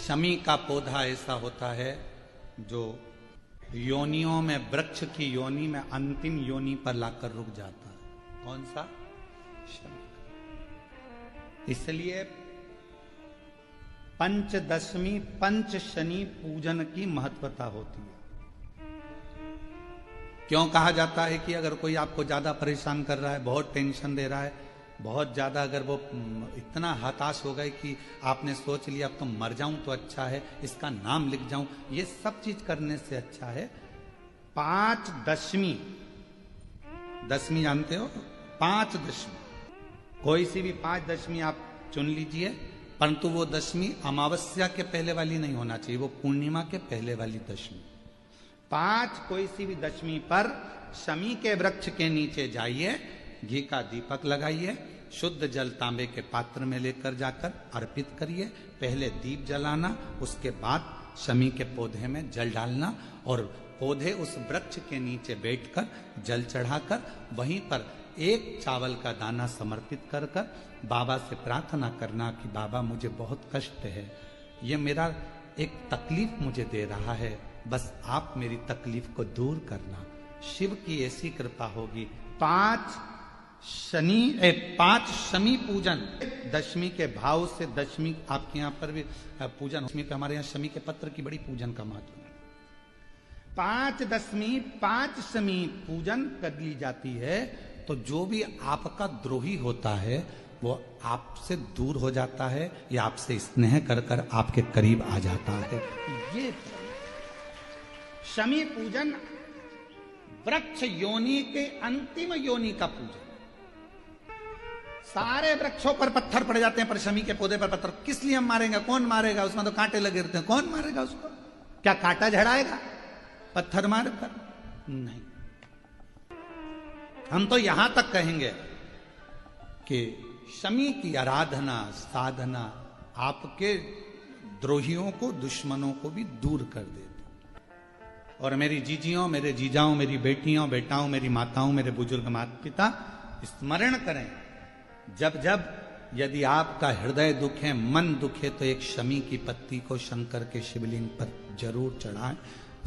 शमी का पौधा ऐसा होता है जो योनियों में, वृक्ष की योनि में अंतिम योनि पर लाकर रुक जाता है। कौन सा? शमी। इसलिए पंचदशमी पंच शनि पूजन की महत्वता होती है। क्यों कहा जाता है कि अगर कोई आपको ज्यादा परेशान कर रहा है, बहुत टेंशन दे रहा है, बहुत ज्यादा अगर वो इतना हताश हो गए कि आपने सोच लिया अब तो मर जाऊं तो अच्छा है, इसका नाम लिख जाऊं, ये सब चीज करने से अच्छा है पांच दशमी। दशमी जानते हो? पांच दशमी, कोई सी भी पांच दशमी आप चुन लीजिए, परंतु वो दशमी अमावस्या के पहले वाली नहीं होना चाहिए, वो पूर्णिमा के पहले वाली दशमी। पांच कोई सी भी दशमी पर शमी के वृक्ष के नीचे जाइए, घी का दीपक लगाइए, शुद्ध जल तांबे के पात्र में लेकर जाकर अर्पित करिए। पहले दीप जलाना, उसके बाद शमी के पौधे में जल डालना और पौधे उस वृक्ष के नीचे बैठकर जल चढ़ाकर वहीं पर एक चावल का दाना समर्पित कर कर बाबा से प्रार्थना करना कि बाबा मुझे बहुत कष्ट है, ये मेरा एक तकलीफ मुझे दे रहा है, बस आप मेरी तकलीफ को दूर करना। शिव की ऐसी कृपा होगी। पांच शमी पूजन दशमी के भाव से, दशमी आपके यहां पर भी पूजन, दशमी पे हमारे यहां शमी के पत्र की बड़ी पूजन का महत्व है। पांच दशमी पांच शमी पूजन कर ली जाती है तो जो भी आपका द्रोही होता है वो आपसे दूर हो जाता है या आपसे स्नेह कर कर आपके करीब आ जाता है। ये शमी पूजन वृक्ष योनि के अंतिम योनि का पूजन। सारे वृक्षों पर पत्थर पड़ जाते हैं पर शमी के पौधे पर पत्थर किस लिए हम मारेंगे? कौन मारेगा? उसमें तो कांटे लगे रहते हैं, कौन मारेगा उसको? क्या कांटा झड़ाएगा पत्थर मार कर? नहीं। हम तो यहां तक कहेंगे कि शमी की आराधना साधना आपके द्रोहियों को, दुश्मनों को भी दूर कर देती। और मेरी जीजियों, मेरे जीजाओं, मेरी बेटियों, बेटाओं, मेरी माताओं, मेरे बुजुर्ग माता पिता स्मरण करें, जब जब यदि आपका हृदय दुखे, मन दुखे, तो एक शमी की पत्ती को शंकर के शिवलिंग पर जरूर चढ़ाएं,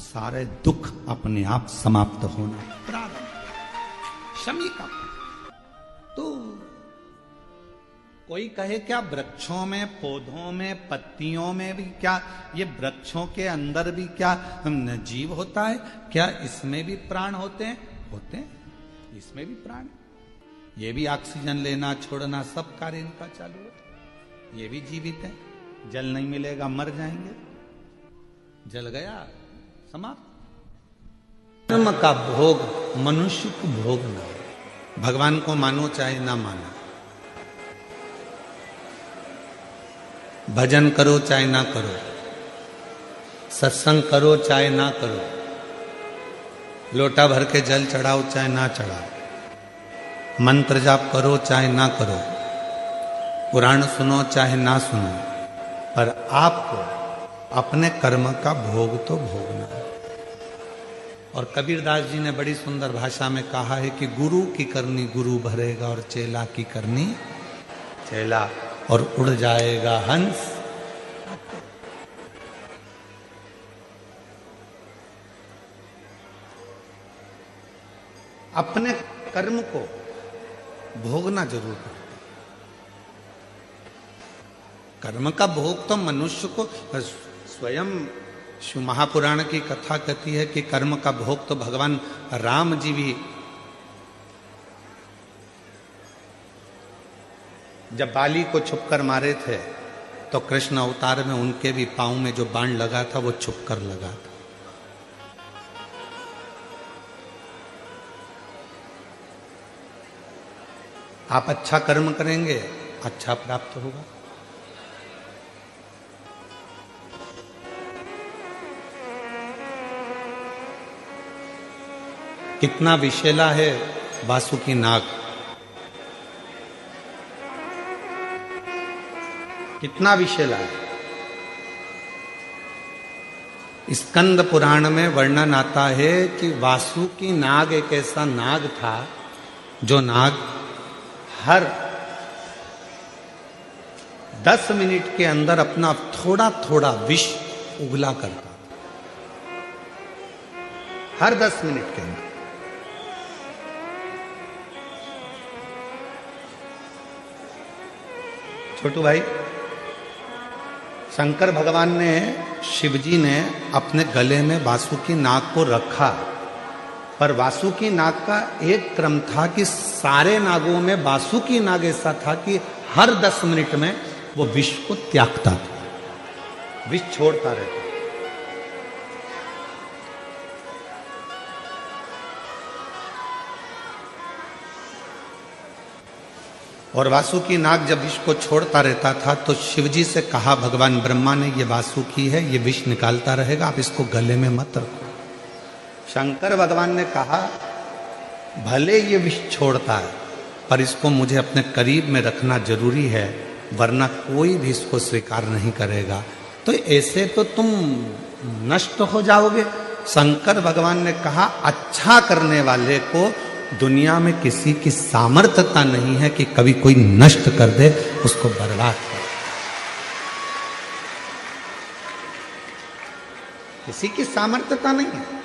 सारे दुख अपने आप समाप्त होना प्रारंभ। शमी का तो कोई कहे क्या वृक्षों में, पौधों में, पत्तियों में भी क्या, ये वृक्षों के अंदर भी क्या जीव होता है? क्या इसमें भी प्राण होते हैं? होते हैं, इसमें भी प्राण। ये भी ऑक्सीजन लेना छोड़ना सब कार्य इनका चालू है, ये भी जीवित है। जल नहीं मिलेगा मर जाएंगे, जल गया समाप्त। कर्म का भोग मनुष्य को भोगना, भगवान को मानो चाहे ना मानो, भजन करो चाहे ना करो, सत्संग करो चाहे ना करो, लोटा भर के जल चढ़ाओ चाहे ना चढ़ाओ, मंत्र जाप करो चाहे ना करो, पुराण सुनो चाहे ना सुनो, पर आपको अपने कर्म का भोग तो भोगना है। और कबीरदास जी ने बड़ी सुंदर भाषा में कहा है कि गुरु की करनी गुरु भरेगा और चेला की करनी चेला, और उड़ जाएगा हंस। अपने कर्म को भोगना जरूर करते। कर्म का भोग तो मनुष्य को स्वयं, शिव महापुराण की कथा कहती है कि कर्म का भोग तो भगवान राम जी भी, जब बाली को छुपकर मारे थे तो कृष्ण अवतार में उनके भी पांव में जो बाण लगा था वो छुपकर लगा था। आप अच्छा कर्म करेंगे, अच्छा प्राप्त होगा। कितना विषैला है वासुकी नाग, कितना विषैला है। स्कंद पुराण में वर्णन आता है कि वासुकी नाग एक ऐसा नाग था जो नाग हर 10 मिनट के अंदर अपना थोड़ा थोड़ा विष उगला करता था, हर 10 मिनट के अंदर। छोटू भाई, शंकर भगवान ने, शिवजी ने अपने गले में वासुकी नाग को रखा, पर वासुकी नाग का एक क्रम था कि सारे नागों में वासुकी नाग ऐसा था कि हर 10 मिनट में वो विष को त्यागता था, विष छोड़ता रहता। और वासुकी नाग जब विष को छोड़ता रहता था तो शिवजी से कहा भगवान ब्रह्मा ने, ये वासुकी है, ये विष निकालता रहेगा, आप इसको गले में मत रखो। शंकर भगवान ने कहा भले ये विष छोड़ता है पर इसको मुझे अपने करीब में रखना जरूरी है, वरना कोई भी इसको स्वीकार नहीं करेगा, तो ऐसे तो तुम नष्ट हो जाओगे। शंकर भगवान ने कहा अच्छा करने वाले को दुनिया में किसी की सामर्थ्यता नहीं है कि कभी कोई नष्ट कर दे, उसको बर्बाद कर, किसी की सामर्थ्यता नहीं है।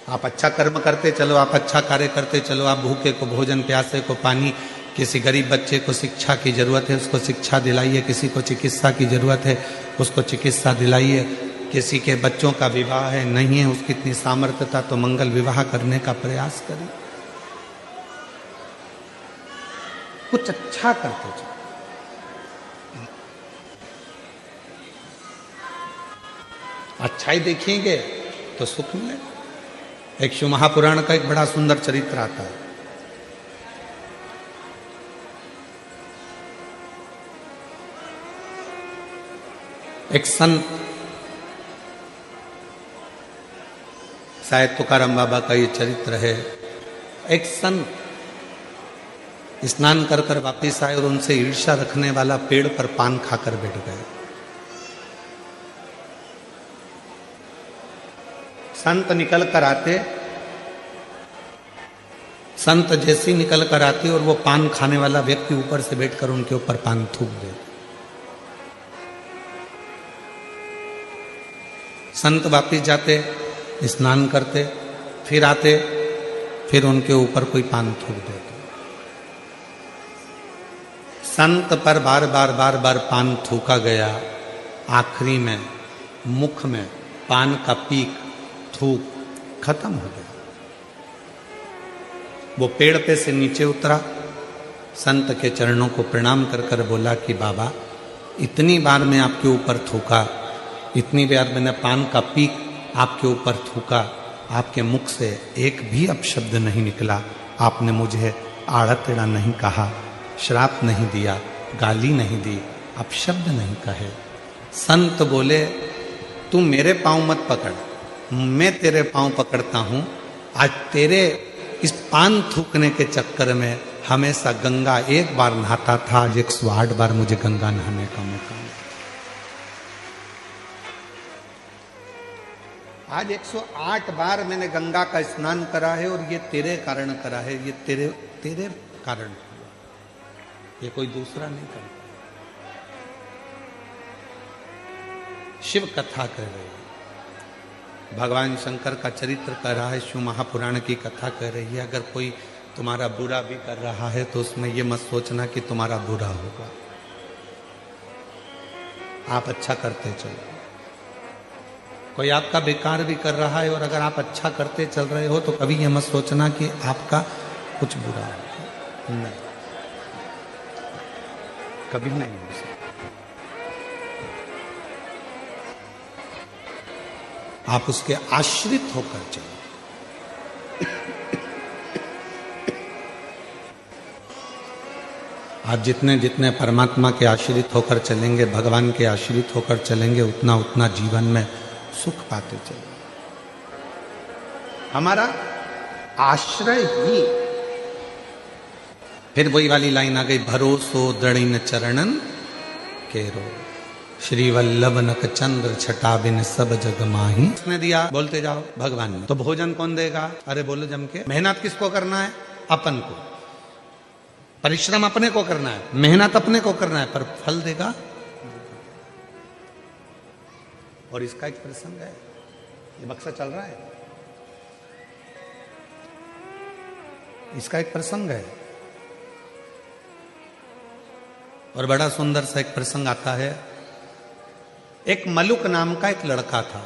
आप अच्छा कर्म करते चलो, आप अच्छा कार्य करते चलो, आप भूखे को भोजन, प्यासे को पानी, किसी गरीब बच्चे को शिक्षा की जरूरत है उसको शिक्षा दिलाइए, किसी को चिकित्सा की जरूरत है उसको चिकित्सा दिलाइए, किसी के बच्चों का विवाह है, नहीं है उसकी इतनी सामर्थ्यता तो मंगल विवाह करने का प्रयास करिए, कुछ अच्छा करते चलो। अच्छाई देखेंगे तो सुख मिलेगा। एक शिव महापुराण का एक बड़ा सुंदर चरित्र आता है। एक संत, शायद तुकाराम बाबा का ये चरित्र है, एक संत स्नान कर कर वापिस आए और उनसे ईर्ष्या रखने वाला पेड़ पर पान खाकर बैठ गए। संत निकल कर आते, संत जैसे ही निकल कर आते और वो पान खाने वाला व्यक्ति ऊपर से बैठकर उनके ऊपर पान थूक दे। संत वापिस जाते, स्नान करते, फिर आते, फिर उनके ऊपर कोई पान थूक देते। संत पर बार बार पान थूका गया, आखिरी में मुख में पान का पीक थूक खत्म हो गया। वो पेड़ पे से नीचे उतरा, संत के चरणों को प्रणाम कर कर बोला कि बाबा, इतनी बार मैं आपके ऊपर थूका, इतनी बार मैंने पान का पीक आपके ऊपर थूका, आपके मुख से एक भी अपशब्द नहीं निकला, आपने मुझे आड़ा टेढ़ा नहीं कहा, श्राप नहीं दिया, गाली नहीं दी, अपशब्द नहीं कहे। संत बोले तू मेरे पांव मत पकड़, मैं तेरे पांव पकड़ता हूं। आज तेरे इस पान थूकने के चक्कर में हमेशा गंगा एक बार नहाता था, आज 108 बार मुझे गंगा नहाने का मौका मिला। आज 108 बार मैंने गंगा का स्नान करा है और ये तेरे कारण करा है, ये तेरे कारण हुआ, ये कोई दूसरा नहीं करता। शिव कथा कह रही है, भगवान शंकर का चरित्र कह रहा है, शिव महापुराण की कथा कह रही है। अगर कोई तुम्हारा बुरा भी कर रहा है तो उसमें ये मत सोचना कि तुम्हारा बुरा होगा, आप अच्छा करते चलो। कोई आपका बेकार भी कर रहा है और अगर आप अच्छा करते चल रहे हो तो कभी ये मत सोचना कि आपका कुछ बुरा होगा, नहीं, कभी नहीं हो सकता। आप उसके आश्रित होकर चलो। आप जितने जितने परमात्मा के आश्रित होकर चलेंगे, भगवान के आश्रित होकर चलेंगे, उतना उतना जीवन में सुख पाते चलेंगे। हमारा आश्रय ही, फिर वही वाली लाइन आ गई, भरोसो दृढ़ चरणन केरो, श्री वल्लभ नक चंद्र छटा बिन सब जग माही। उसने दिया, बोलते जाओ, भगवान ने। तो भोजन कौन देगा? अरे बोलो जम के, मेहनत किसको करना है? अपन को। परिश्रम अपने को करना है, मेहनत अपने को करना है, पर फल देगा। और इसका एक प्रसंग है, ये बक्सा चल रहा है, इसका एक प्रसंग है और बड़ा सुंदर सा एक प्रसंग आता है। एक मलुक नाम का एक लड़का था,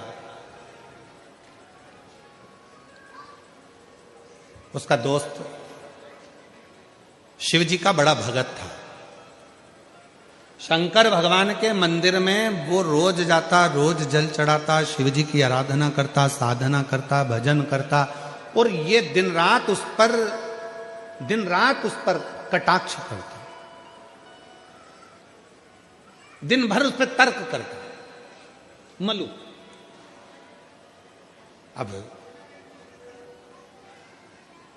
उसका दोस्त शिव जी का बड़ा भगत था। शंकर भगवान के मंदिर में वो रोज जाता, रोज जल चढ़ाता, शिव जी की आराधना करता, साधना करता, भजन करता, और ये दिन रात उस पर कटाक्ष करता, दिन भर उस पर तर्क करता मलु। अब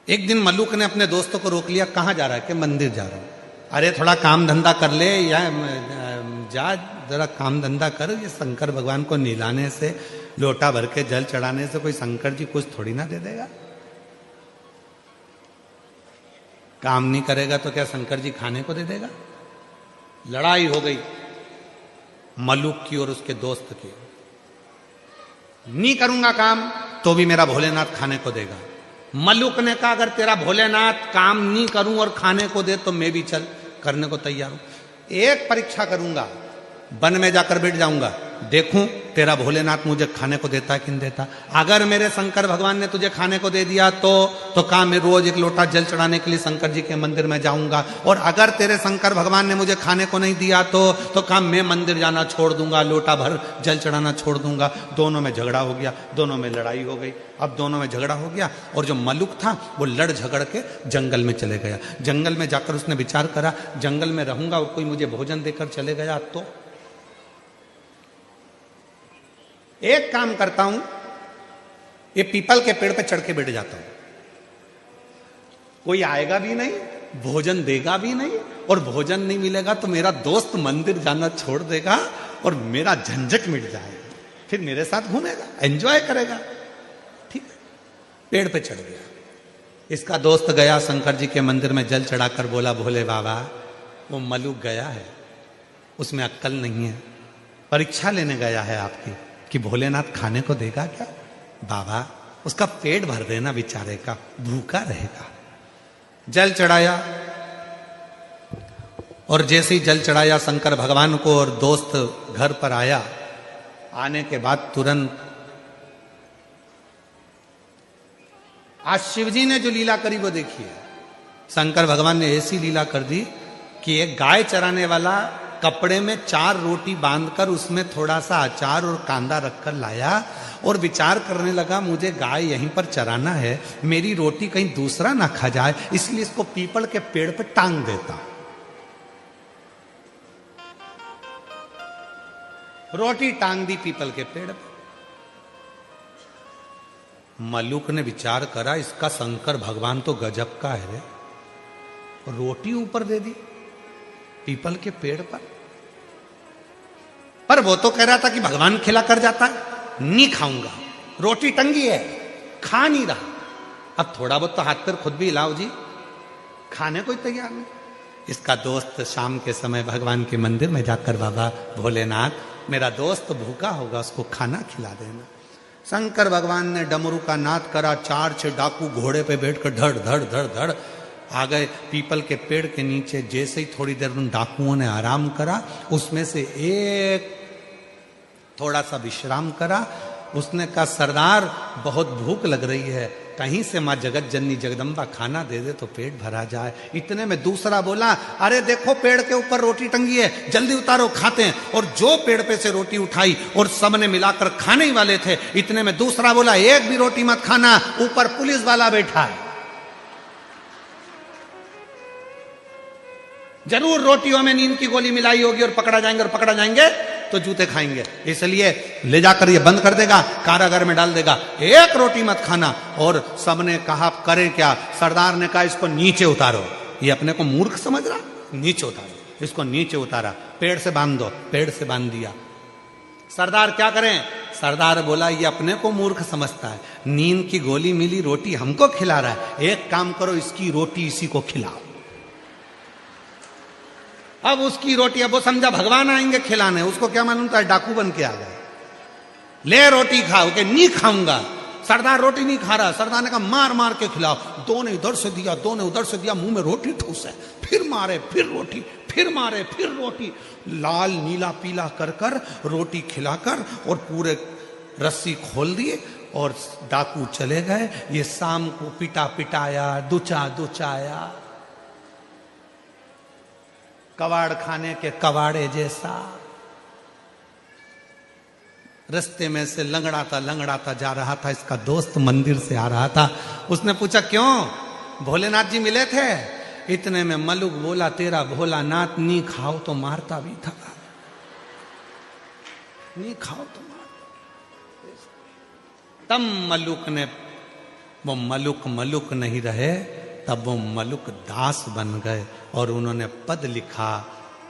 एक दिन मल्लुक ने अपने दोस्तों को रोक लिया, कहां जा रहा है? कि मंदिर जा रहा हूं। अरे थोड़ा काम धंधा कर ले, या जा जरा काम धंधा कर, ये शंकर भगवान को नहलाने से, लोटा भर के जल चढ़ाने से कोई शंकर जी कुछ थोड़ी ना दे देगा। काम नहीं करेगा तो क्या शंकर जी खाने को दे देगा? लड़ाई हो गई मल्लुक की और उसके दोस्त की। नहीं करूंगा काम तो भी मेरा भोलेनाथ खाने को देगा। मल्लुक ने कहा अगर तेरा भोलेनाथ काम नहीं करूं और खाने को दे तो मैं भी चल करने को तैयार हूं। एक परीक्षा करूंगा, वन में जाकर बैठ जाऊंगा, देखूं तेरा भोलेनाथ मुझे खाने को देता है कि नहीं देता। अगर मेरे शंकर भगवान ने तुझे खाने को दे दिया तो काम मैं रोज एक लोटा जल चढ़ाने के लिए शंकर जी के मंदिर में जाऊंगा, और अगर तेरे शंकर भगवान ने मुझे खाने को नहीं दिया तो काम मैं मंदिर जाना छोड़ दूंगा, लोटा भर जल चढ़ाना छोड़ दूंगा। दोनों में झगड़ा हो गया, दोनों में लड़ाई हो गई। अब दोनों में झगड़ा हो गया और जो मल्लुक था वो लड़ झगड़ के जंगल में चले गया। जंगल में जाकर उसने विचार करा, जंगल में रहूंगा और कोई मुझे भोजन देकर चले गया तो एक काम करता हूं, ये पीपल के पेड़ पे चढ़ के बैठ जाता हूं। कोई आएगा भी नहीं, भोजन देगा भी नहीं, और भोजन नहीं मिलेगा तो मेरा दोस्त मंदिर जाना छोड़ देगा और मेरा झंझट मिट जाएगा, फिर मेरे साथ घूमेगा, एंजॉय करेगा। ठीक है, पेड़ पे चढ़ गया। इसका दोस्त गया शंकर जी के मंदिर में जल चढ़ाकर बोला, भोले बाबा वो मलुक गया है, उसमें अक्कल नहीं है, परीक्षा लेने गया है आपकी कि भोलेनाथ खाने को देगा क्या? बाबा उसका पेट भर देना बेचारे का, भूखा रहेगा। जल चढ़ाया, और जैसे ही जल चढ़ाया शंकर भगवान को और दोस्त घर पर आया, आने के बाद तुरंत आज शिव जी ने जो लीला करी वो देखिए। शंकर भगवान ने ऐसी लीला कर दी कि एक गाय चराने वाला कपड़े में 4 रोटी बांधकर उसमें थोड़ा सा अचार और कांदा रखकर लाया और विचार करने लगा मुझे गाय यहीं पर चराना है, मेरी रोटी कहीं दूसरा ना खा जाए, इसलिए इसको पीपल के पेड़ पे टांग देता। रोटी टांग दी पीपल के पेड़ पे। मल्लुक ने विचार करा इसका शंकर भगवान तो गजब का है रे, रोटी ऊपर दे दी पीपल के पेड़ पर वो तो कह रहा था कि भगवान खिला कर जाता है, नहीं खाऊंगा, रोटी टंगी है, खा नहीं रहा। अब थोड़ा बहुत तो हाथ पैर खुद भी हिलाओ जी, खाने को ही तैयार नहीं। इसका दोस्त शाम के समय भगवान के मंदिर में जाकर, बाबा भोलेनाथ मेरा दोस्त भूखा होगा, उसको खाना खिला देना। शंकर भगवान ने डमरू का नाद करा, 4-6 डाकू घोड़े पे बैठकर धड़ धड़ धड़ धड़ आ गए पीपल के पेड़ के नीचे। जैसे ही थोड़ी देर उन डाकुओं ने आराम करा, उसमें से एक थोड़ा सा विश्राम करा। उसने कहा सरदार बहुत भूख लग रही है, कहीं से माँ जगत जननी जगदम्बा खाना दे दे तो पेट भरा जाए। इतने में दूसरा बोला, अरे देखो पेड़ के ऊपर रोटी टंगी है, जल्दी उतारो खाते हैं। और जो पेड़ पे से रोटी उठाई और सबने मिलाकर खाने ही वाले थे, इतने में दूसरा बोला एक भी रोटी मत खाना, ऊपर पुलिस वाला बैठा है, जरूर रोटियों में नींद की गोली मिलाई होगी और पकड़ा जाएंगे तो जूते खाएंगे, इसलिए ले जाकर ये बंद कर देगा, कारागार में डाल देगा, एक रोटी मत खाना। और सबने कहा करे क्या? सरदार ने कहा इसको नीचे उतारो। ये अपने को मूर्ख समझ रहा, नीचे उतारो, इसको नीचे उतारा, पेड़ से बांध दो, पेड़ से बांध दिया। सरदार क्या करें? सरदार बोला ये अपने को मूर्ख समझता है, नींद की गोली मिली, रोटी हमको खिला रहा है, एक काम करो इसकी रोटी इसी को खिलाओ। अब उसकी रोटी, अब वो समझा भगवान आएंगे खिलाने, उसको क्या मालूम था डाकू बन के आ गए। ले रोटी खाओ के नहीं खाऊंगा। सरदार रोटी नहीं खा रहा, सरदार ने कहा मार मार के खिलाओ। दो ने इधर से दिया, दो ने उधर से दिया, मुंह में रोटी ठूस है, फिर मारे, फिर रोटी, फिर मारे, फिर रोटी, लाल नीला पीला कर कर रोटी खिलाकर और पूरे रस्सी खोल दिए और डाकू चले गए। ये शाम को पिटा पिटाया, दुचा दुचाया, कबाड़ खाने के कबाड़े जैसा। रास्ते में से लंगड़ाता जा रहा था, इसका दोस्त मंदिर से आ रहा था। उसने पूछा क्यों, भोलेनाथ जी मिले थे? इतने में मलुक बोला तेरा भोलानाथ नहीं खाओ तो मारता भी था, नहीं खाओ तो मारता। तब मलुक ने, वो मलुक नहीं रहे, तब वो मलुक दास बन गए और उन्होंने पद लिखा,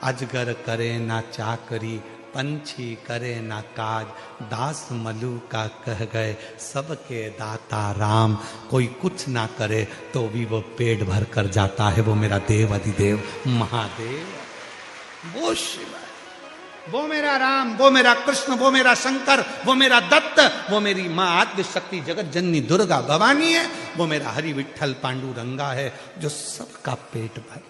अजगर करे ना चाकरी, पंछी करे ना काज, दास मलु का कह गए सबके दाता राम। कोई कुछ ना करे तो भी वो पेट भर कर जाता है, वो मेरा देव अधिदेव महादेव, वो शिव, वो मेरा राम, वो मेरा कृष्ण, वो मेरा शंकर, वो मेरा दत्त, वो मेरी माँ आद्य शक्ति जगत जननी दुर्गा भवानी है, वो मेरा हरि विठल पांडुरंगा है जो सबका पेट भर